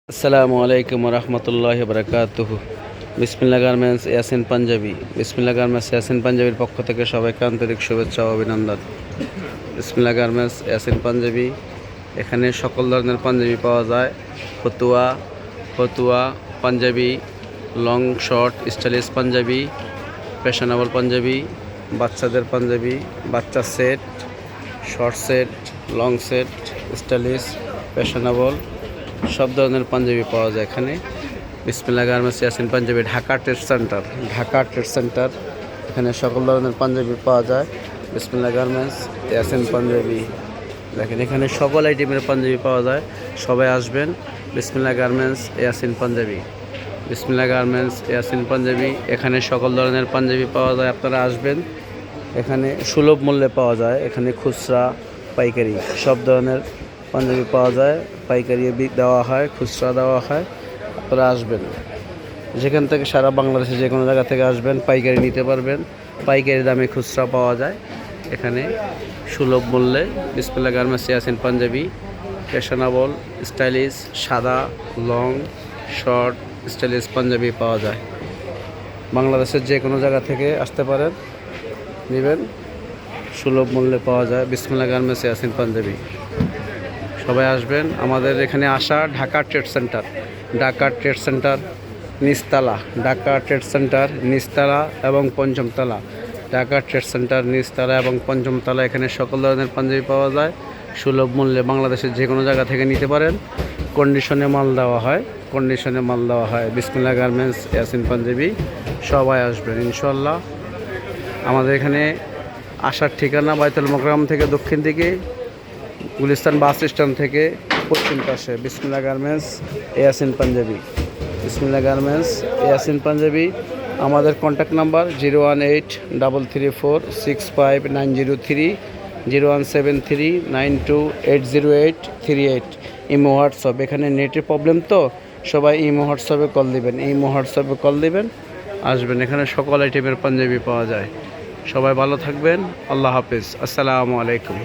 আসসালামু আলাইকুম রহমতুল্লাহ বরকাতুহ। বিসমিল্লাহ গার্মেন্টস ইয়াসিন পাঞ্জাবি। বিসমিল্লাহ গার্মেন্টস ইয়াসিন পাঞ্জাবির পক্ষ থেকে সবাইকে আন্তরিক শুভেচ্ছা ও অভিনন্দন। বিসমিল্লাহ গার্মেন্টস ইয়াসিন পাঞ্জাবি, এখানে সকল ধরনের পাঞ্জাবি পাওয়া যায়। Fatua panjabi, long short stylish panjabi, fashionable panjabi, বাচ্চাদের পাঞ্জাবি, বাচ্চা set, short set, long set, stylish, fashionable সব ধরনের পাঞ্জাবি পাওয়া যায় এখানে। Bismillah garments Yasin Panjabi, Dhaka trade centre, এখানে সকল ধরনের পাঞ্জাবি পাওয়া যায়। বিসমিল্লাহ গার্মেন্টস ইয়াসিন পাঞ্জাবি, দেখেন এখানে সকল আইটেমের পাঞ্জাবি পাওয়া যায়। সবাই আসবেন। বিসমিল্লাহ গার্মেন্টস ইয়াসিন পাঞ্জাবি, বিসমিল্লাহ গার্মেন্টস ইয়াসিন পাঞ্জাবি, এখানে সকল ধরনের পাঞ্জাবি পাওয়া যায়। আপনারা আসবেন, এখানে সুলভ মূল্যে পাওয়া যায়। এখানে খুচরা পাইকারি সব ধরনের পাঞ্জাবি পাওয়া যায়। পাইকারি দেওয়া হয়, খুচরা দেওয়া হয়। আপনারা আসবেন, যেখান থেকে সারা বাংলাদেশে যে কোনো জায়গা থেকে আসবেন, পাইকারি নিতে পারবেন। পাইকারি দামে খুচরা পাওয়া যায় এখানে সুলভ মূল্যে। Bismillah garments Yasin Panjabi, fashionable, stylish, সাদা, লং, শর্ট, স্টাইলিশ পাঞ্জাবি পাওয়া যায়। বাংলাদেশের যে কোনো জায়গা থেকে আসতে পারেন, নেবেন, সুলভ মূল্যে পাওয়া যায়। বিসমিল্লাহ গার্মেন্টস ইয়াসিন পাঞ্জাবি, সবাই আসবেন। আমাদের এখানে আসা ঢাকা ট্রেড সেন্টার নিচতলা, ঢাকা ট্রেড সেন্টার নিচতলা এবং পঞ্চমতলা, ঢাকা ট্রেড সেন্টার নিচতলা এবং পঞ্চমতলা, এখানে সকল ধরনের পাঞ্জাবি পাওয়া যায় সুলভ মূল্যে। বাংলাদেশের যে কোনো জায়গা থেকে নিতে পারেন। কন্ডিশনে মাল দেওয়া হয়। বিসমিল্লাহ গার্মেন্টস ইয়াসিন পাঞ্জাবি, সবাই আসবেন ইনশাল্লাহ। আমাদের এখানে আসার ঠিকানা বাইতুল মোকাররম থেকে দক্ষিণ দিকে, গুলিস্তান বাস স্ট্যান্ড থেকে পশ্চিম পাশে। বিসমিল্লাহ গার্মেন্টস ইয়াসিন পাঞ্জাবি, বিসমিল্লাহ গার্মেন্টস ইয়াসিন পাঞ্জাবি। আমাদের কন্ট্যাক্ট নাম্বার 01833465903, 01739280838। ইমো হোয়াটসঅ্যাপ, এখানে নেটের প্রবলেম তো সবাই ইমো হোয়াটসঅ্যাপে কল দিবেন। আসবেন, এখানে সকল আইটেমের পাঞ্জাবি পাওয়া যায়। সবাই ভালো থাকবেন। আল্লাহ হাফেজ। আসসালামু আলাইকুম।